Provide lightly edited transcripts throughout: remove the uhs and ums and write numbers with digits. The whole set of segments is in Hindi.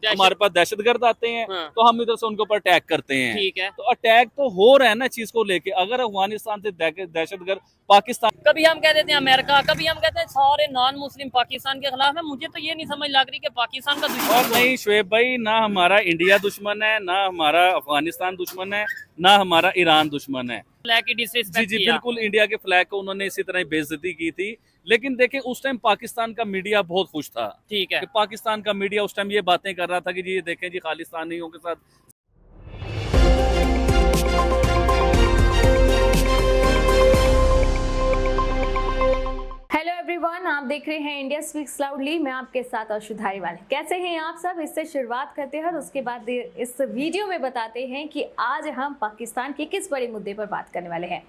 हमारे पास दहशतगर्द आते हैं, हाँ। तो हम इधर से उनके ऊपर अटैक करते हैं। ठीक है। तो अटैक तो हो रहा है ना चीज को लेके। अगर अफगानिस्तान से दहशतगर्द पाकिस्तान, कभी हम कह देते हैं अमेरिका, कभी हम कहते हैं सारे नॉन मुस्लिम पाकिस्तान के खिलाफ है। मुझे तो ये नहीं समझ लग रही कि पाकिस्तान का और दुश्मन कौन नहीं है। शुएब भाई, ना हमारा इंडिया दुश्मन है, ना हमारा अफगानिस्तान दुश्मन है, ना हमारा ईरान दुश्मन है। फ्लैग की जी डिसरिस्पेक्ट जी किया। बिल्कुल, इंडिया के फ्लैग को उन्होंने इसी तरह बेइज्जती की थी। लेकिन देखिए उस टाइम पाकिस्तान का मीडिया बहुत खुश था ठीक है। कि पाकिस्तान का मीडिया उस टाइम ये बातें कर रहा था कि जी ये देखें जी खालिस्तानियों के साथ। हेलो एवरीवन, आप देख रहे हैं इंडिया स्पीक्स लाउडली। मैं आपके साथ अर्शु धारीवाल। कैसे हैं आप सब? इससे शुरुआत करते हैं और उसके बाद इस वीडियो में बताते हैं कि आज हम पाकिस्तान के किस बड़े मुद्दे पर बात करने वाले हैं।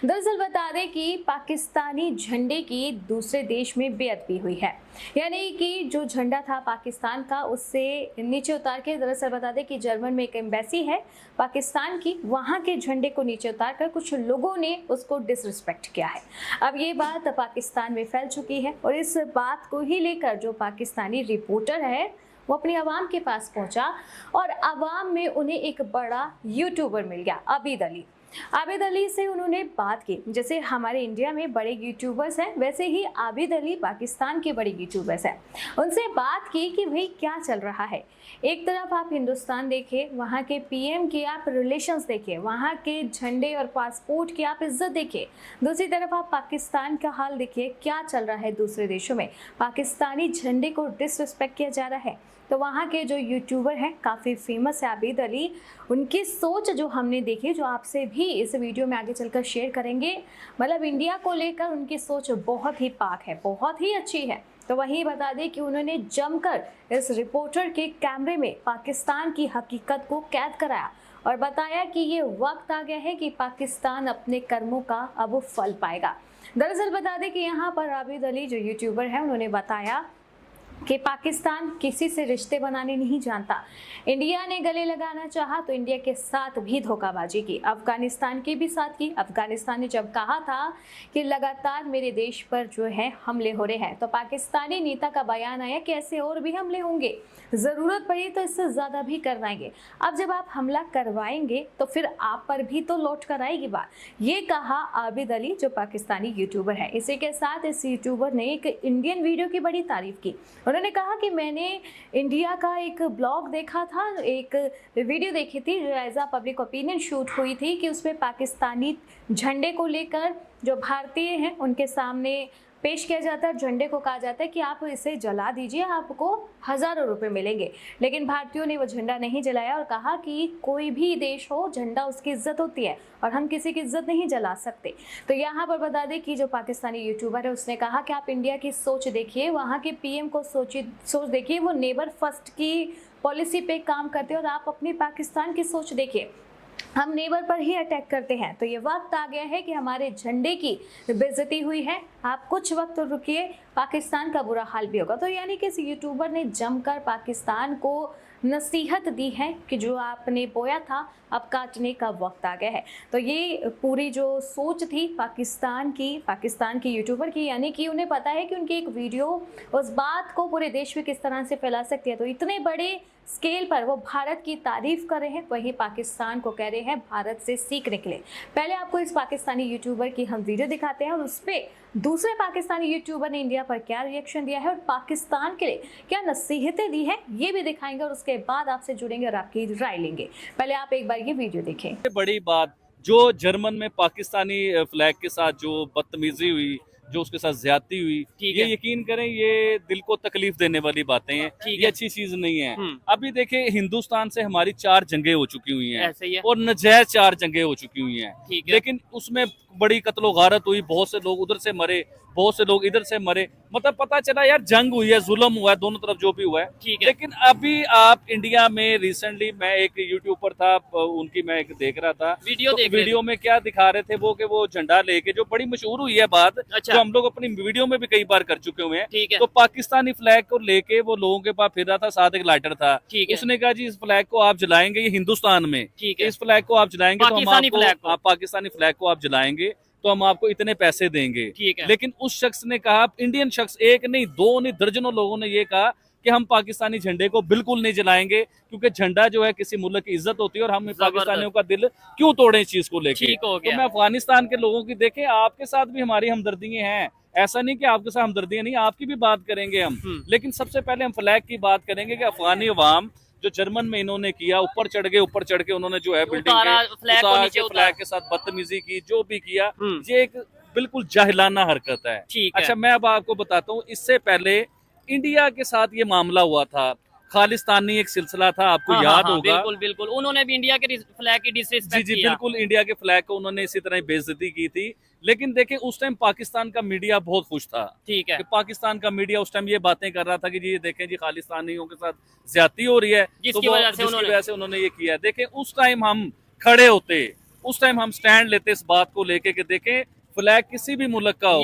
दरअसल बता दें कि पाकिस्तानी झंडे की दूसरे देश में बेअदबी हुई है, यानी कि जो झंडा था पाकिस्तान का उससे नीचे उतार के, दरअसल बता दें कि जर्मन में एक एम्बेसी है पाकिस्तान की, वहाँ के झंडे को नीचे उतार कर कुछ लोगों ने उसको डिसरिस्पेक्ट किया है। अब ये बात पाकिस्तान में फैल चुकी है और इस बात को ही लेकर जो पाकिस्तानी रिपोर्टर है वो अपनी आवाम के पास पहुंचा और आवाम में उन्हें एक बड़ा यूट्यूबर मिल गया, आबिद अली। आबिद अली से उन्होंने बात की। जैसे हमारे इंडिया में बड़े यूट्यूबर्स हैं, वैसे ही आबिद अली पाकिस्तान के बड़े यूट्यूबर्स हैं। उनसे बात की कि भाई क्या चल रहा है। एक तरफ आप हिंदुस्तान देखिए, वहाँ के पीएम के आप रिलेशंस देखिए, वहाँ के झंडे और पासपोर्ट की आप इज्जत देखिए। दूसरी तरफ आप पाकिस्तान का हाल देखिए, क्या चल रहा है दूसरे देशों में। पाकिस्तानी झंडे को डिसरिस्पेक्ट किया जा रहा है। तो वहाँ के जो यूट्यूबर हैं, काफ़ी फेमस है आबिद अली, उनकी सोच जो हमने देखी, जो आपसे भी इस वीडियो में आगे चलकर शेयर करेंगे, मतलब इंडिया को लेकर उनकी सोच बहुत ही पाक है, बहुत ही अच्छी है। तो वही बता दें कि उन्होंने जमकर इस रिपोर्टर के कैमरे में पाकिस्तान की हकीकत को कैद कराया और बताया कि ये वक्त आ गया है कि पाकिस्तान अपने कर्मों का अब फल पाएगा। दरअसल बता दें कि यहाँ पर आबिद अली जो यूट्यूबर है, उन्होंने बताया कि पाकिस्तान किसी से रिश्ते बनाने नहीं जानता। इंडिया ने गले लगाना चाहा तो इंडिया के साथ भी धोखाबाजी की, अफगानिस्तान के भी साथ की। अफगानिस्तान ने जब कहा था कि लगातार मेरे देश पर जो है हमले हो रहे हैं, तो पाकिस्तानी नेता का बयान आया कि ऐसे और भी हमले होंगे, ज़रूरत पड़ी तो इससे ज़्यादा भी करवाएंगे। अब जब आप हमला करवाएंगे तो फिर आप पर भी तो लौट कर आएगी बात। ये कहा आबिद अली जो पाकिस्तानी यूट्यूबर है। इसी के साथ इस यूट्यूबर ने एक इंडियन वीडियो की बड़ी तारीफ की। उन्होंने कहा कि मैंने इंडिया का एक ब्लॉग देखा था, एक वीडियो देखी थी जो एज आ पब्लिक ओपिनियन शूट हुई थी, कि उसमें पाकिस्तानी झंडे को लेकर जो भारतीय हैं उनके सामने पेश किया जाता है। झंडे को कहा जाता है कि आप इसे जला दीजिए, आपको हज़ारों रुपए मिलेंगे। लेकिन भारतीयों ने वो झंडा नहीं जलाया और कहा कि कोई भी देश हो, झंडा उसकी इज्जत होती है और हम किसी की इज्जत नहीं जला सकते। तो यहाँ पर बता दें कि जो पाकिस्तानी यूट्यूबर है उसने कहा कि आप इंडिया की सोच देखिए, वहाँ के पीएम को सोच देखिए, वो नेबर फर्स्ट की पॉलिसी पे काम करते हैं, और आप अपनी पाकिस्तान की सोच देखिए, हम नेबर पर ही अटैक करते हैं। तो ये वक्त आ गया है कि हमारे झंडे की बेइज्जती हुई है, आप कुछ वक्त तो रुकिए, पाकिस्तान का बुरा हाल भी होगा। तो यानी कि इस यूट्यूबर ने जमकर पाकिस्तान को नसीहत दी है कि जो आपने बोया था अब काटने का वक्त आ गया है। तो ये पूरी जो सोच थी पाकिस्तान की यूट्यूबर की, यानी कि उन्हें पता है कि उनकी एक वीडियो उस बात को पूरे देश में किस तरह से फैला सकती है। तो इतने बड़े स्केल पर वो भारत की तारीफ कर रहे हैं, वहीं पाकिस्तान को कह रहे हैं भारत से सीखने के लिए। पहले आपको इस पाकिस्तानी यूट्यूबर की हम वीडियो दिखाते हैं और उस पर दूसरे पाकिस्तानी यूट्यूबर ने इंडिया पर क्या रिएक्शन दिया है और पाकिस्तान के लिए क्या नसीहतें दी हैं, ये भी दिखाएंगे और उसके बाद आपसे जुड़ेंगे और आपकी राय लेंगे। पहले आप एक बार ये वीडियो देखें। बड़ी बात जो जर्मन में पाकिस्तानी फ्लैग के साथ जो बदतमीजी हुई, जो उसके साथ ज्यादती हुई, ये यकीन करें ये दिल को तकलीफ देने वाली बातें हैं, ये अच्छी चीज नहीं है। अभी देखें हिंदुस्तान से हमारी 4 जंगें हो चुकी हुई हैं और नजायज 4 जंगें हो चुकी हुई हैं, लेकिन उसमें बड़ी कत्लो गारत हुई, बहुत से लोग उधर से मरे, बहुत से लोग इधर से मरे, मतलब पता चला यार जंग हुई है, जुल्म हुआ है, दोनों तरफ जो भी हुआ है। लेकिन अभी आप इंडिया में रिसेंटली, मैं एक यूट्यूबर था उनकी मैं एक देख रहा था वीडियो में क्या दिखा रहे थे वो, कि वो झंडा लेके, जो बड़ी मशहूर हुई है बात, जो हम लोग अपनी वीडियो में भी कई बार कर चुके हुए हैं, तो पाकिस्तानी फ्लैग को लेके वो लोगों के पास फिर रहा था, साथ एक लाइटर था। उसने कहा जी इस फ्लैग को आप जलाएंगे, ये हिंदुस्तान में इस फ्लैग को आप जलाएंगे तो हम आपको, पाकिस्तानी फ्लैग को आप जलाएंगे तो हम आपको इतने पैसे देंगे। लेकिन उस शख्स ने कहा, इंडियन शख्स, एक नहीं, दो नहीं, दर्जनों लोगों ने ये कहा कि हम पाकिस्तानी झंडे को बिल्कुल नहीं जलाएंगे, क्योंकि झंडा जो है किसी मुल्क की इज्जत होती है, और हम पाकिस्तानियों का दिल क्यों तोड़े इस चीज को लेके। तो मैं अफगानिस्तान के लोगों की, देखें आपके साथ भी हमारी हमदर्दियां हैं, ऐसा नहीं कि आपके साथ हमदर्दियां नहीं, आपकी भी बात करेंगे हम, लेकिन सबसे पहले हम फ्लैग की बात करेंगे कि अफगानी अवाम जो जर्मन में इन्होंने किया, ऊपर चढ़ के उन्होंने जो है बिल्डिंग के फ्लैग के साथ बदतमीजी की, जो भी किया, ये एक बिल्कुल जाहिलाना हरकत है। अच्छा, मैं अब आपको बताता हूँ, इससे पहले इंडिया के साथ ये मामला हुआ था, खालिस्तानी एक सिलसिला था, आपको याद होगा। बिल्कुल बिल्कुल, उन्होंने भी इंडिया के फ्लैग की डिसरिस्पेक्ट जी बिल्कुल, इंडिया के फ्लैग को उन्होंने इसी तरह बेइज्जती की थी। लेकिन देखें, उस टाइम पाकिस्तान का मीडिया बहुत खुश था, ठीक है, कि पाकिस्तान का मीडिया उस टाइम ये बातें कर रहा था कि जी ये देखें जी खालिस्तानियों के साथ ज्यादती हो रही है, जिसकी वजह से उन्होंने ये किया। देखें, उस टाइम हम खड़े होते, उस टाइम हम स्टैंड लेते इस बात को लेके कि देखें फ्लैग किसी भी मुल्क का हो,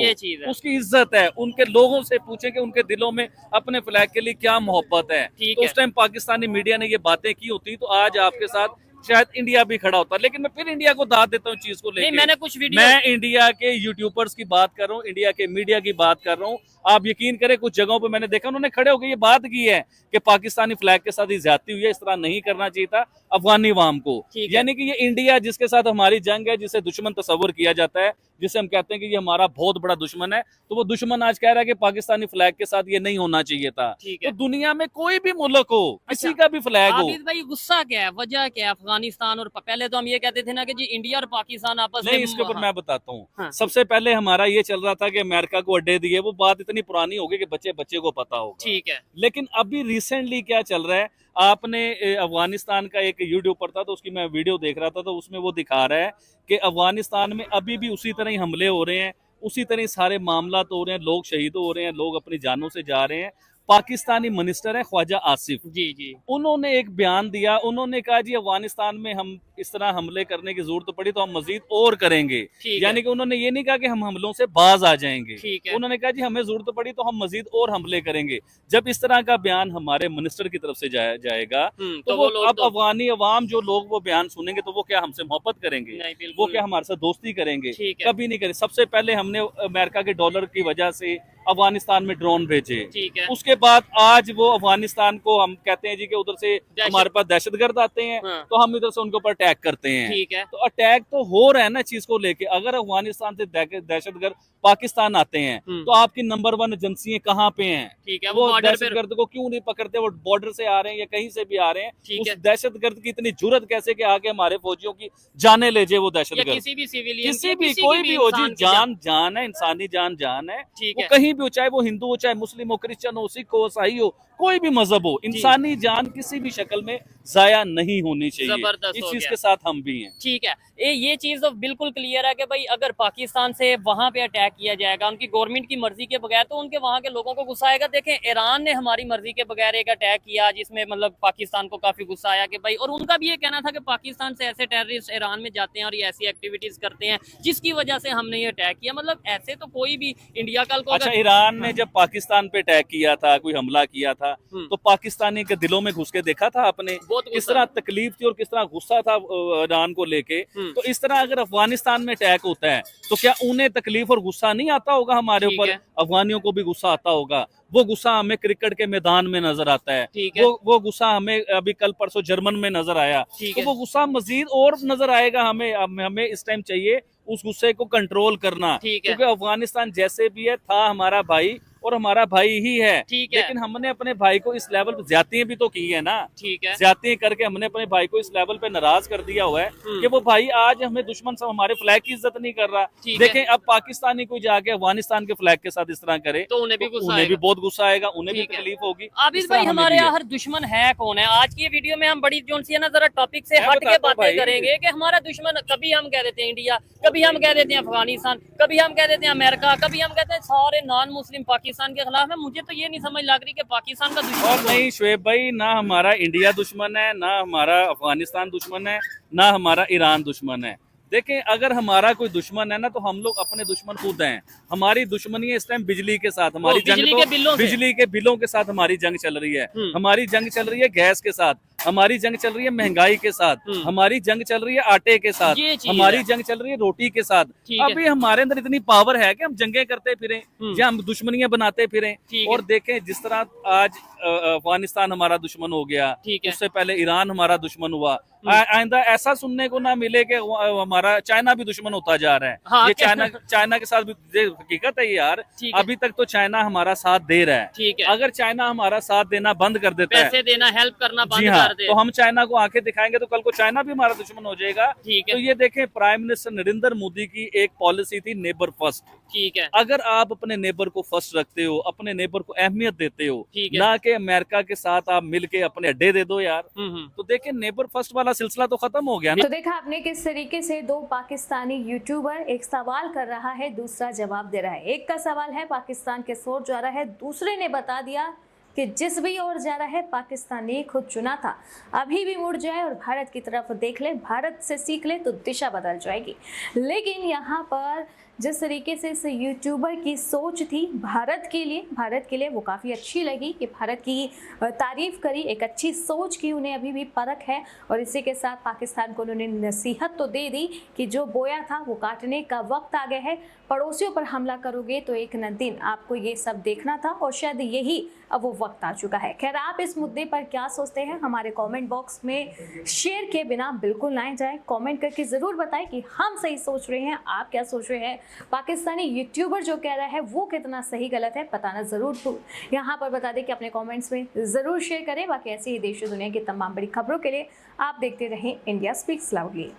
उसकी इज्जत है, उनके लोगों से पूछे कि उनके दिलों में अपने फ्लैग के लिए क्या मोहब्बत है। तो उस टाइम पाकिस्तानी मीडिया ने ये बातें की होती तो आज आपके साथ शायद इंडिया भी खड़ा होता। लेकिन मैं फिर इंडिया को दाद देता हूँ चीज को लेकर। मैंने कुछ वीडियो, मैं इंडिया के यूट्यूबर्स की बात कर रहा हूँ, इंडिया के मीडिया की बात कर रहा हूँ। आप यकीन करें, कुछ जगहों पे मैंने देखा उन्होंने खड़े होकर ये बात की है कि पाकिस्तानी फ्लैग के साथ ही ज्यादती हुई है, इस तरह नहीं करना चाहिए था अफगानी अवाम को। यानी कि ये इंडिया जिसके साथ हमारी जंग है, जिसे दुश्मन तस्वर किया जाता है, जिसे हम कहते हैं कि ये हमारा बहुत बड़ा दुश्मन है, तो वो दुश्मन आज कह रहा है कि पाकिस्तानी फ्लैग के साथ ये नहीं होना चाहिए था। तो दुनिया में कोई भी मुल्क हो, किसी का भी फ्लैग हो। भाई गुस्सा क्या है, वजह क्या है अफगानिस्तान और पहले तो हम ये कहते थे ना कि जी इंडिया और पाकिस्तान आपस में, नहीं, इसके ऊपर मैं बताता हूँ। सबसे पहले हमारा ये चल रहा था कि अमेरिका को अड्डे दिए, वो बात इतनी पुरानी होगी कि बच्चे को पता होगा, ठीक है। लेकिन अभी रिसेंटली क्या चल रहा है, आपने अफगानिस्तान का एक यूट्यूबर था, तो उसकी मैं वीडियो देख रहा था, तो उसमें वो दिखा रहा है कि अफगानिस्तान में अभी भी उसी तरह ही हमले हो रहे हैं, उसी तरह सारे मामला हो रहे हैं, लोग शहीद हो रहे हैं, लोग अपनी जानों से जा रहे हैं। पाकिस्तानी मिनिस्टर है ख्वाजा आसिफ जी, उन्होंने एक बयान दिया, उन्होंने कहा जी अफगानिस्तान में हम इस तरह हमले करने की जरूरत पड़ी तो हम मजीद और करेंगे। यानी कि उन्होंने ये नहीं कहा कि हम हमलों से बाज आ जाएंगे, उन्होंने कहा जी हमें जरूरत पड़ी तो हम मजीद और हमले करेंगे। जब इस तरह का बयान हमारे मिनिस्टर की तरफ से जाएगा तो वो अब अफगानी अवाम जो लोग वो बयान सुनेंगे तो वो क्या हमसे मोहब्बत करेंगे, वो क्या हमारे साथ दोस्ती करेंगे? कभी नहीं करें। सबसे पहले हमने अमेरिका के डॉलर की वजह से अफगानिस्तान में ड्रोन भेजे, उसके बाद आज वो अफगानिस्तान को हम कहते हैं जी कि उधर से हमारे पास दहशतगर्द आते हैं, तो हम इधर से उनके ऊपर अटैक करते हैं। तो अटैक तो हो रहा है ना चीज को लेके। अगर अफगानिस्तान से दहशतगर्द पाकिस्तान आते हैं तो आपकी नंबर 1 एजेंसियां कहाँ पे हैं? वो दहशतगर्द को क्यों नहीं पकड़ते? वो बॉर्डर से आ रहे हैं या कहीं से भी आ रहे हैं, उस दहशतगर्द की इतनी जुर्रत कैसे कि आगे हमारे फौजियों की जाने ले जाए वो दहशतगर्द? किसी भी कोई भी हो जी, जान है, इंसानी जान है, वो कहीं भी हो, चाहे वो हिंदू हो, चाहे मुस्लिम हो, क्रिश्चियन हो, सिख हो, ईसाई हो, कोई भी मजहब हो, इंसानी जान किसी भी शक्ल में जाया नहीं होनी चाहिए। इस चीज के साथ हम भी हैं, ठीक है। ये चीज तो बिल्कुल क्लियर है कि भाई अगर पाकिस्तान से वहां पे अटैक किया जाएगा उनकी गवर्नमेंट की मर्जी के बगैर, तो उनके वहां के लोगों को गुस्सा आएगा। देखें, ईरान ने हमारी मर्जी के बगैर एक अटैक किया जिसमें मतलब पाकिस्तान को काफी गुस्सा आया कि भाई, और उनका भी ये कहना था कि पाकिस्तान से ऐसे टेररिस्ट ईरान में जाते हैं और ये ऐसी एक्टिविटीज करते हैं जिसकी वजह से हमने ये अटैक किया। मतलब ऐसे तो कोई भी इंडिया कल को, अच्छा, ईरान ने जब पाकिस्तान पे अटैक किया था, कोई हमला किया था, तो पाकिस्तानी के दिलों में घुस के देखा था आपने किस तरह तकलीफ थी और किस तरह गुस्सा था ईरान को लेके। तो इस तरह अगर अफगानिस्तान में अटैक होता है तो क्या उन्हें तकलीफ और गुस्सा नहीं आता होगा हमारे ऊपर? अफगानियों को भी गुस्सा आता होगा। वो गुस्सा हमें क्रिकेट के मैदान में नजर आता है, वो गुस्सा हमें अभी कल परसों जर्मन में नजर आया, तो वो गुस्सा मजीद और नजर आएगा। हमें इस टाइम चाहिए उस गुस्से को कंट्रोल करना, क्योंकि अफगानिस्तान जैसे भी है था हमारा भाई और हमारा भाई ही है, लेकिन हमने अपने भाई को इस लेवल पे ज्यादतियां भी तो की है ना, ज्यादतियां करके हमने अपने भाई को इस लेवल पे नाराज कर दिया हुआ है कि वो भाई आज हमें दुश्मन सब हमारे फ्लैग की इज्जत नहीं कर रहा। देखें, अब पाकिस्तानी कोई जाके अफगानिस्तान के फ्लैग के साथ इस तरह करे तो उन्हें भी बहुत गुस्सा आएगा, उन्हें भी तकलीफ होगी। आबिद भाई, हमारे यहाँ हर दुश्मन है कौन है? आज की वीडियो में हम बड़ी जोन सी है ना जरा टॉपिक से हट के बातें करेंगे कि हमारा दुश्मन, कभी हम कह देते हैं इंडिया, कभी हम कह देते हैं अफगानिस्तान, कभी हम कह देते हैं अमेरिका, कभी हम कहते हैं सारे नॉन मुस्लिम पाकिस्तान के खिलाफ है। मुझे तो ये नहीं समझ लग रही कि पाकिस्तान का दुश्मन और नहीं शुएब भाई, ना हमारा इंडिया दुश्मन है, ना हमारा अफगानिस्तान दुश्मन है, ना हमारा ईरान दुश्मन है। देखें, अगर हमारा कोई दुश्मन है ना तो हम लोग अपने दुश्मन खुद हैं। हमारी दुश्मनी है इस टाइम बिजली के साथ, हमारी जंग तो बिजली के बिलों के साथ हमारी जंग चल रही है, हमारी जंग चल रही है गैस के साथ। हमारी जंग चल रही है महंगाई के साथ, हमारी जंग चल रही है आटे के साथ, हमारी जंग चल रही है रोटी के साथ। अभी हमारे अंदर इतनी पावर है कि हम जंगें करते फिरें या हम दुश्मनियां बनाते फिरें। और देखें जिस तरह आज अफगानिस्तान हमारा दुश्मन हो गया, उससे पहले ईरान हमारा दुश्मन हुआ, आइंदा ऐसा सुनने को ना मिले कि हमारा चाइना भी दुश्मन होता जा रहा है। हाँ, ये चाइना के साथ भी हकीकत है यार। अभी तक तो चाइना हमारा साथ दे रहा है। अगर चाइना हमारा साथ देना बंद कर देता है, पैसे देना, हेल्प करना बंद कर दे, तो हम चाइना को आंखें दिखाएंगे तो कल को चाइना भी हमारा दुश्मन हो जाएगा। तो ये देखें, प्राइम मिनिस्टर नरेंद्र मोदी की एक पॉलिसी थी नेबर फर्स्ट। ठीक है, अगर आप अपने नेबर को फर्स्ट रखते हो, अपने नेबर को अहमियत देते हो, ना कि अमेरिका के साथ आप मिलके अपने अड्डे दे दो यार, तो देखें नेबर फर्स्ट वाला सिलसिला तो खत्म हो गया ना। तो देखा आपने किस तरीके से दो पाकिस्तानी यूट्यूबर एक सवाल कर रहा है, दूसरा जवाब दे रहा है। एक का सवाल है पाकिस्तान के ओर जा रहा है, दूसरे ने बता दिया कि जिस भी ओर जा रहा है पाकिस्तान ने खुद चुना था, अभी भी मुड़ जाए और भारत की तरफ देख ले, भारत से सीख ले तो दिशा बदल जाएगी। लेकिन यहाँ पर जिस तरीके से इस यूट्यूबर की सोच थी भारत के लिए वो काफ़ी अच्छी लगी कि भारत की तारीफ करी, एक अच्छी सोच की उन्हें अभी भी परख है। और इसी के साथ पाकिस्तान को उन्होंने नसीहत तो दे दी कि जो बोया था वो काटने का वक्त आ गया है, पड़ोसियों पर हमला करोगे तो एक न दिन आपको ये सब देखना था, और शायद यही अब वो वक्त आ चुका है। खैर, आप इस मुद्दे पर क्या सोचते हैं हमारे कमेंट बॉक्स में शेयर किए बिना बिल्कुल ना जाएं, कमेंट करके ज़रूर बताएं कि हम सही सोच रहे हैं, आप क्या सोच रहे हैं। पाकिस्तानी यूट्यूबर जो कह रहा है वो कितना सही गलत है बताना ज़रूर तो यहाँ पर बता दें कि अपने कमेंट्स में ज़रूर शेयर करें। बाकी ऐसी ही देश और दुनिया की तमाम बड़ी खबरों के लिए आप देखते रहें इंडिया स्पीक्स लाउडली।